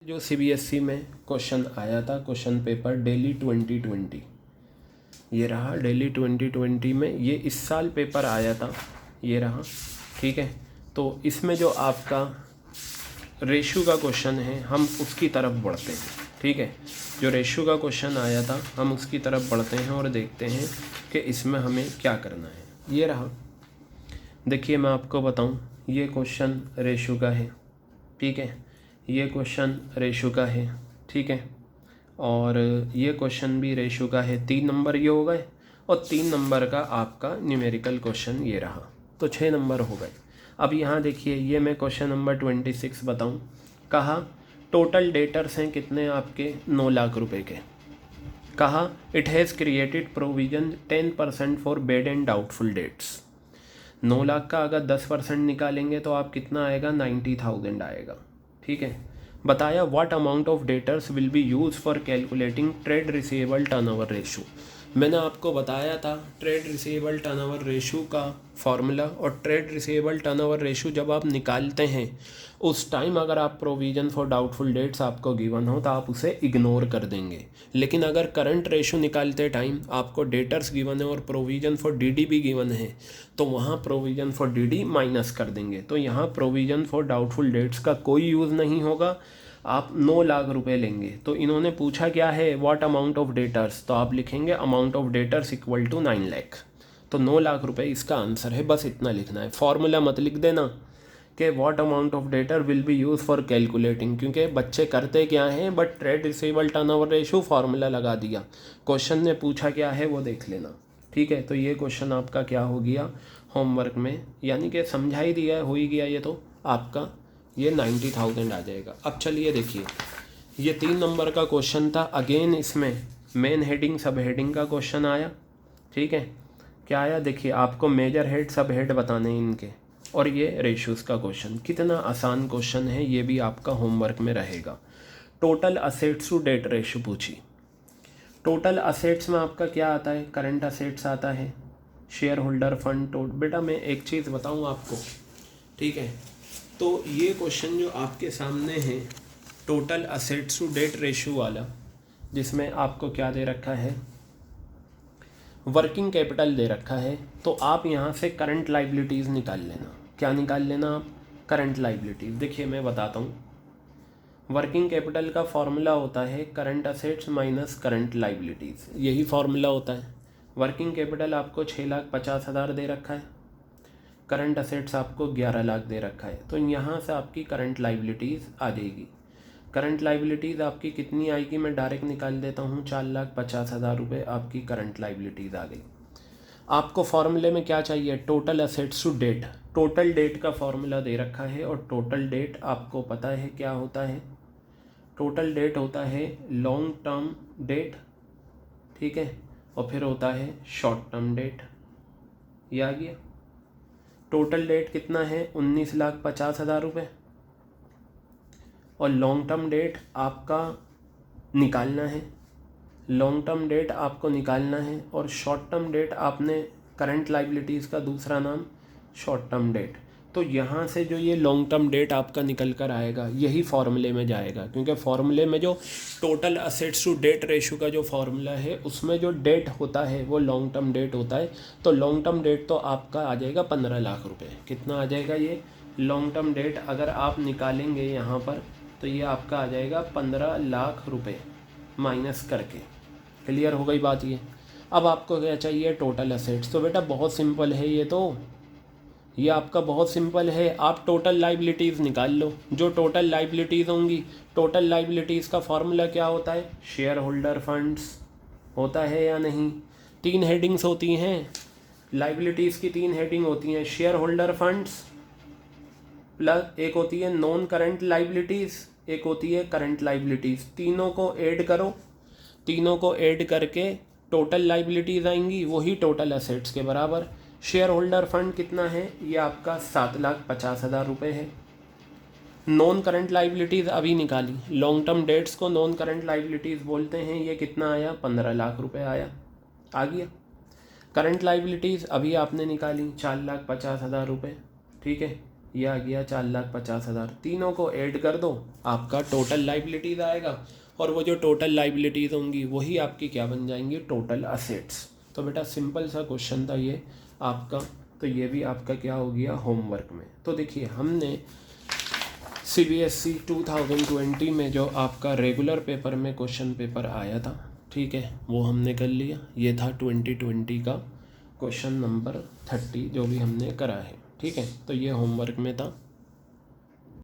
जो सीबीएसई में क्वेश्चन आया था, क्वेश्चन पेपर डेली 2020, ये रहा डेली 2020 में, ये इस साल पेपर आया था, ये रहा। ठीक है, तो इसमें जो आपका रेशो का क्वेश्चन है हम उसकी तरफ बढ़ते हैं। ठीक है, जो रेशो का क्वेश्चन आया था हम उसकी तरफ बढ़ते हैं और देखते हैं कि इसमें हमें क्या करना है। ये रहा, देखिए मैं आपको बताऊं, ये क्वेश्चन रेशो का है। ठीक है, ये क्वेश्चन रेशो का है। ठीक है, और ये क्वेश्चन भी रेशो का है। 3 नंबर ये हो गए और 3 नंबर का आपका न्यूमेरिकल क्वेश्चन ये रहा, तो 6 नंबर हो गए। अब यहाँ देखिए, ये मैं क्वेश्चन नंबर 26 बताऊँ। कहा टोटल डेटर्स हैं कितने आपके, 9 लाख रुपए के। कहा it has created provision 10% for bed and doubtful debts. 9 lakh का अगर 10% निकालेंगे तो आप कितना आएगा, 90,000 आएगा। ठीक है, बताया what amount of debtors will be use for calculating trade receivable turnover ratio. मैंने आपको बताया था ट्रेड रिसीवेबल टर्नओवर रेशो का फॉर्मूला, और ट्रेड रिसीवेबल टर्नओवर रेशो जब आप निकालते हैं उस टाइम अगर आप प्रोविज़न फॉर डाउटफुल डेट्स आपको गिवन हो तो आप उसे इग्नोर कर देंगे। लेकिन अगर करंट रेशो निकालते टाइम आपको डेटर्स गिवन है और प्रोविज़न फॉर डीडी भी गिवन है तो वहाँ प्रोविज़न फॉर डीडी माइनस कर देंगे। तो यहाँ प्रोविज़न फॉर डाउटफुल डेट्स का कोई यूज़ नहीं होगा। आप 9 लाख रुपए लेंगे, तो इन्होंने पूछा क्या है, व्हाट अमाउंट ऑफ डेटर्स, तो आप लिखेंगे amount of debtors equal to 9 lakh. तो 9 लाख रुपए इसका आंसर है, बस इतना लिखना है। फॉर्मूला मत लिख देना कि what amount of debtor will be use for calculating, क्योंकि बच्चे करते क्या हैं, but trade receivable turnover ratio formula लगा दिया। क्वेश्चन ने पूछा क्या है वो देख लेना। ठीक है, तो ये क्वेश्चन आपका क्या हो गया होमवर्क में, यानी कि समझा ही दिया, हो ही गया ये, तो आपका ये 90,000 आ जाएगा। अब चलिए देखिए, ये 3 नंबर का क्वेश्चन था। अगेन इसमें मेन हेडिंग सब हेडिंग का क्वेश्चन आया। ठीक है, क्या आया देखिए, आपको मेजर हेड सब हेड बताने हैं इनके, और ये रेशोज़ का क्वेश्चन। कितना आसान क्वेश्चन है, ये भी आपका होमवर्क में रहेगा। Total assets to debt ratio पूछी। टोटल असेट्स में आपका क्या आता है, करंट असेट्स आता है, शेयर होल्डर फंड। बेटा मैं एक चीज़ बताऊँ आपको, ठीक है, तो ये क्वेश्चन जो आपके सामने है total assets to debt ratio वाला, जिसमें आपको क्या दे रखा है, वर्किंग कैपिटल दे रखा है, तो आप यहाँ से करंट लाइबिलिटीज़ निकाल लेना। क्या निकाल लेना आप, करंट लाइबिलिटीज़। देखिए मैं बताता हूँ, वर्किंग कैपिटल का फॉर्मूला होता है current assets minus current liabilities, यही फॉर्मूला होता है। वर्किंग कैपिटल आपको 6,50,000 दे रखा है, करंट असेट्स आपको 11 लाख दे रखा है, तो यहाँ से आपकी करंट लाइबिलिटीज़ आ जाएगी। करंट लाइबिलिटीज़ आपकी कितनी आएगी, मैं डायरेक्ट निकाल देता हूँ, 4,50,000 रुपये आपकी करंट लाइबिलिटीज़ आ गई। आपको फॉर्मूले में क्या चाहिए, total assets to debt. Total debt का फॉर्मूला दे रखा है, और टोटल डेट आपको पता है क्या होता है, टोटल डेट होता है लॉन्ग टर्म डेट। ठीक है, और फिर होता है शॉर्ट टर्म डेट। ये आ गया। टोटल डेट कितना है, 19,50,000 रुपये, और लॉन्ग टर्म डेट आपका निकालना है, लॉन्ग टर्म डेट आपको निकालना है, और शॉर्ट टर्म डेट आपने, करंट लाइबिलिटीज़ का दूसरा नाम शॉर्ट टर्म डेट। तो यहाँ से जो ये लॉन्ग टर्म डेट आपका निकल कर आएगा यही फॉर्मूले में जाएगा, क्योंकि फॉर्मूले में जो total assets to debt ratio का जो फॉर्मूला है उसमें जो डेट होता है वो लॉन्ग टर्म डेट होता है। तो लॉन्ग टर्म डेट तो आपका आ जाएगा 15 लाख रुपए। कितना आ जाएगा ये लॉन्ग टर्म डेट, अगर आप निकालेंगे यहाँ पर तो ये आपका आ जाएगा 15 लाख रुपये माइनस करके। क्लियर हो गई बात ये। अब आपको क्या चाहिए, टोटल असेट्स। तो बेटा बहुत सिंपल है ये आपका बहुत सिंपल है, आप टोटल लाइबिलिटीज़ निकाल लो। जो टोटल लाइबिलिटीज़ होंगी, टोटल लाइबिलिटीज़ का फॉर्मूला क्या होता है, शेयर होल्डर फंड्स होता है या नहीं। 3 हेडिंग्स होती हैं लाइबिलिटीज़ की, 3 हेडिंग होती हैं, शेयर होल्डर फंड्स प्लस एक होती है नॉन करंट लाइबिलिटीज़, एक होती है करंट लाइबिलिटीज़। तीनों को ऐड करो, तीनों को ऐड करके टोटल लाइबिलिटीज़ आएंगी, वही टोटल असेट्स के बराबर। शेयर होल्डर फंड कितना है, ये आपका 7,50,000 रुपये है। नॉन करंट लाइबिलिटीज़ अभी निकाली, लॉन्ग टर्म डेट्स को नॉन करंट लाइबिलिटीज़ बोलते हैं, ये कितना आया, 15 लाख रुपये आया, आ गया। करंट लाइबिलिटीज़ अभी आपने निकाली 4,50,000 रुपये। ठीक है, ये आ गया 4,50,000, तीनों को ऐड कर दो, आपका टोटल लाइबिलिटीज़ आएगा, और वो जो टोटल लाइबिलिटीज़ होंगी वही आपकी क्या बन जाएंगी, टोटल असेट्स। तो बेटा सिंपल सा क्वेश्चन था ये आपका, तो ये भी आपका क्या हो गया होमवर्क में। तो देखिए हमने CBSE 2020 में जो आपका रेगुलर पेपर में क्वेश्चन पेपर आया था, ठीक है, वो हमने कर लिया। ये था 2020 का क्वेश्चन नंबर 30 जो भी हमने करा है, ठीक है। तो ये होमवर्क में था।